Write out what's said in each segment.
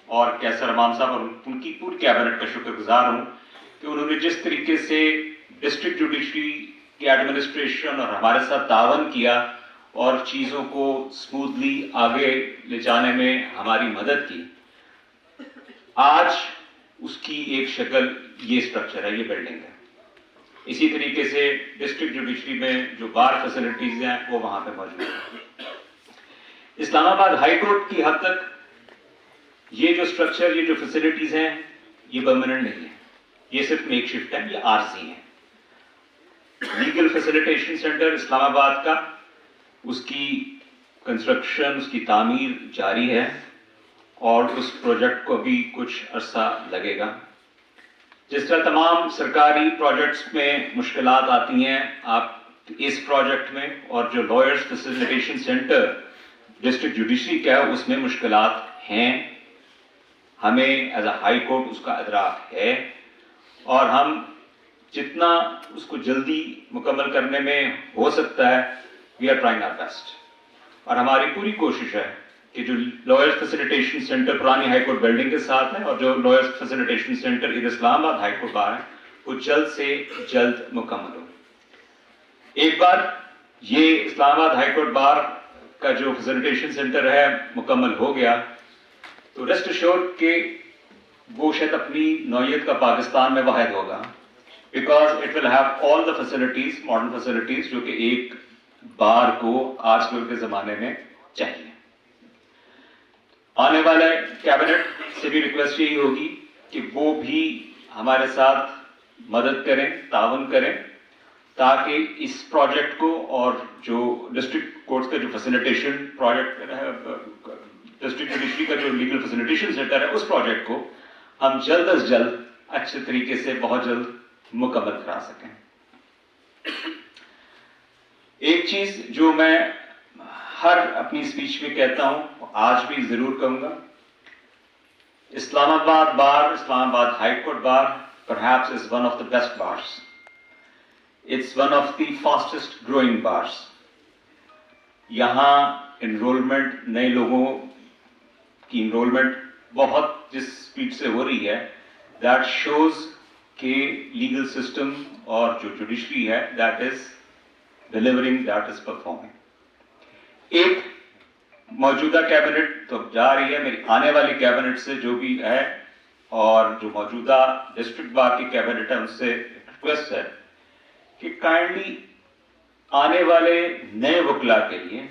اور کیسر امام صاحب اور ان کی پوری کیبنٹ کا شکر گزار ہوں کہ انہوں نے جس طریقے سے ڈسٹرکٹ جوڈیشری کے ایڈمنسٹریشن اور ہمارے ساتھ تعاون کیا اور چیزوں کو اسموتھلی آگے لے جانے میں ہماری مدد کی، آج اس کی ایک شکل یہ اسٹرکچر ہے، یہ بلڈنگ ہے۔ اسی طریقے سے ڈسٹرکٹ جوڈیشری میں جو بار فیسلٹیز ہیں وہ وہاں پہ موجود ہیں۔ اسلام آباد ہائی کورٹ کی حد تک یہ جو اسٹرکچر، یہ جو فیسلٹیز ہیں، یہ پرماننٹ نہیں ہے، یہ صرف میک شفٹ ہے، یہ عارضی ہے۔ لیگل فیسلٹیشن سینٹر اسلام آباد کا، اس کی کنسٹرکشن، اس کی تعمیر جاری ہے اور اس پروجیکٹ کو بھی کچھ عرصہ لگے گا۔ جس طرح تمام سرکاری پروجیکٹس میں مشکلات آتی ہیں، آپ اس پروجیکٹ میں اور جو lawyers facilitation centre district judiciary کا ہے اس میں مشکلات ہیں، ہمیں ایز اے ہائی کورٹ اس کا ادراک ہے اور ہم جتنا اس کو جلدی مکمل کرنے میں ہو سکتا ہے we are trying our best, اور ہماری پوری کوشش ہے کہ جو لائرز فیسلٹیشن سینٹر پرانی ہائی کورٹ بلڈنگ کے ساتھ ہے اور جو لائرز فیسلٹیشن سینٹر ادھر اسلام آباد ہائی کورٹ بار ہے وہ جلد سے جلد مکمل ہو۔ ایک بار یہ اسلام آباد ہائی کورٹ بار کا جو فیسلٹیشن سینٹر ہے مکمل ہو گیا تو ریسٹ ایشور کہ وہ شاید اپنی نوعیت کا پاکستان میں واحد ہوگا، because it will have all the facilities, modern facilities جو کہ ایک بار کو آج کل کے زمانے میں چاہیے۔ آنے والے کیبنٹ سے بھی ریکویسٹ یہی ہوگی کہ وہ بھی ہمارے ساتھ مدد کریں، تعاون کریں، تاکہ اس پروجیکٹ کو اور جو ڈسٹرکٹ کورٹس کا جو فیسلٹیشن پروجیکٹ ہے، ڈسٹرکٹ جوڈیشری کا جو لیگل فیسلٹیشن سینٹر ہے، اس پروجیکٹ کو ہم جلد از جلد اچھے طریقے سے بہت جلد مکمل کرا سکیں۔ ایک چیز جو میں ہر اپنی اسپیچ میں کہتا ہوں، آج بھی ضرور کہوں گا، اسلام آباد بار، اسلام آباد high court bar perhaps is one of the best bars. It's one of the fastest growing bars. یہاں انرولمنٹ، نئے لوگوں کی انرولمنٹ بہت جس سپیڈ سے ہو رہی ہے، دیٹ شوز کہ لیگل سسٹم اور جو جوڈیشری ہے that is delivering, that is performing. ایک موجودہ کیبنٹ تو جا رہی ہے، میری آنے والی کیبنٹ سے جو بھی ہے اور جو موجودہ ڈسٹرکٹ بار کی کیبنٹ ہے ان سے ریکویسٹ ہے کہ کائنڈلی آنے والے نئے وکلاء کے لیے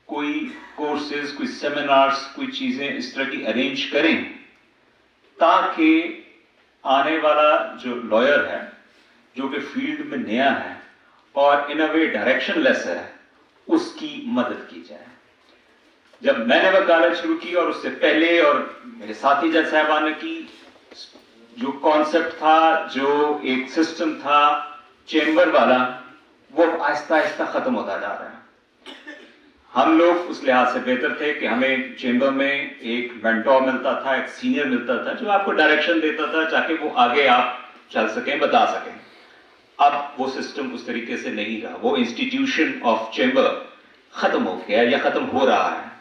کوئی کورسز، کوئی سیمینارز، کوئی چیزیں اس طرح کی ارینج کریں تاکہ آنے والا جو لائر ہے جو کہ فیلڈ میں نیا ہے اور ان اے وے ڈائریکشن لیس ہے، اس کی مدد کی جائے۔ جب میں نے وکالت شروع کی اور اس سے پہلے اور میرے ساتھی جج صاحبان کی، جو کانسیپٹ تھا، جو ایک سسٹم تھا چیمبر والا، وہ آہستہ آہستہ ختم ہوتا جا رہا ہے۔ ہم لوگ اس لحاظ سے بہتر تھے کہ ہمیں چیمبر میں ایک مینٹور ملتا تھا، ایک سینئر ملتا تھا جو آپ کو ڈائریکشن دیتا تھا تاکہ وہ آگے آپ چل سکیں، بتا سکیں۔ اب وہ سسٹم اس طریقے سے نہیں رہا، وہ انسٹیٹیوشن آف چیمبر ختم ہو گیا یا ختم ہو رہا ہے۔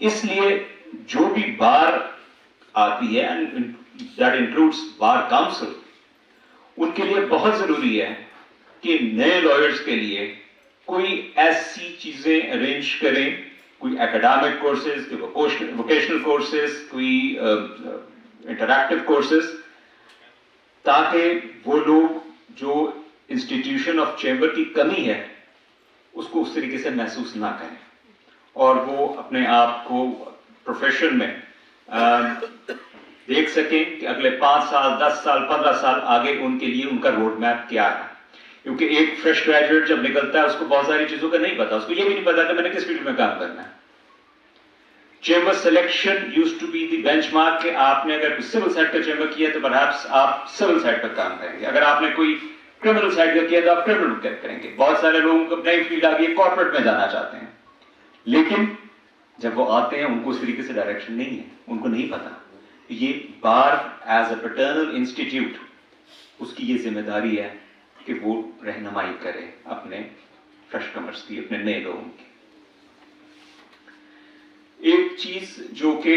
اس لیے جو بھی بار آتی ہے، دیٹ انکلوڈس بار کاؤنسل، ان کے لیے بہت ضروری ہے کہ نئے لائرز کے لیے کوئی ایسی چیزیں ارینج کریں، کوئی اکیڈمک کورسز، کوئی ووکیشنل کورسز، کوئی انٹریکٹیو کورسز، تاکہ وہ لوگ جو انسٹیٹیوشن آف چیمبر کی کمی ہے اس کو اس طریقے سے محسوس نہ کریں اور وہ اپنے آپ کو پروفیشن میں دیکھ سکیں کہ اگلے 5 سال، 10 سال، 15 سال آگے ان کے لیے ان کا روڈ میپ کیا ہے۔ کیونکہ ایک فریش گریجویٹ جب نکلتا ہے اس کو بہت ساری چیزوں کا نہیں پتا، اس کو یہ بھی نہیں پتا کہ میں نے کس فیلڈ میں کام کرنا ہے۔ Chamber selection used to be the benchmark کہ آپ نے اگر سول سائڈ کا چیمبر کیا تو پرہیپس آپ سول سائڈ پر کام کریں گے، اگر آپ نے کوئی کرمنل سائڈ کا کیا تو آپ کرمنل کریں گے۔ بہت سارے لوگوں کو نئی فیلڈ آ گئی، کارپوریٹ میں جانا چاہتے ہیں، لیکن جب وہ آتے ہیں ان کو اس طریقے سے ڈائریکشن نہیں ہے، ان کو نہیں پتا۔ یہ بار ایز اے پیٹرنل انسٹیٹیوٹ، اس کی یہ ذمہ داری ہے کہ وہ رہنمائی کرے اپنے فریش کمرس کی، اپنے نئے لوگوں کی۔ ایک چیز جو کہ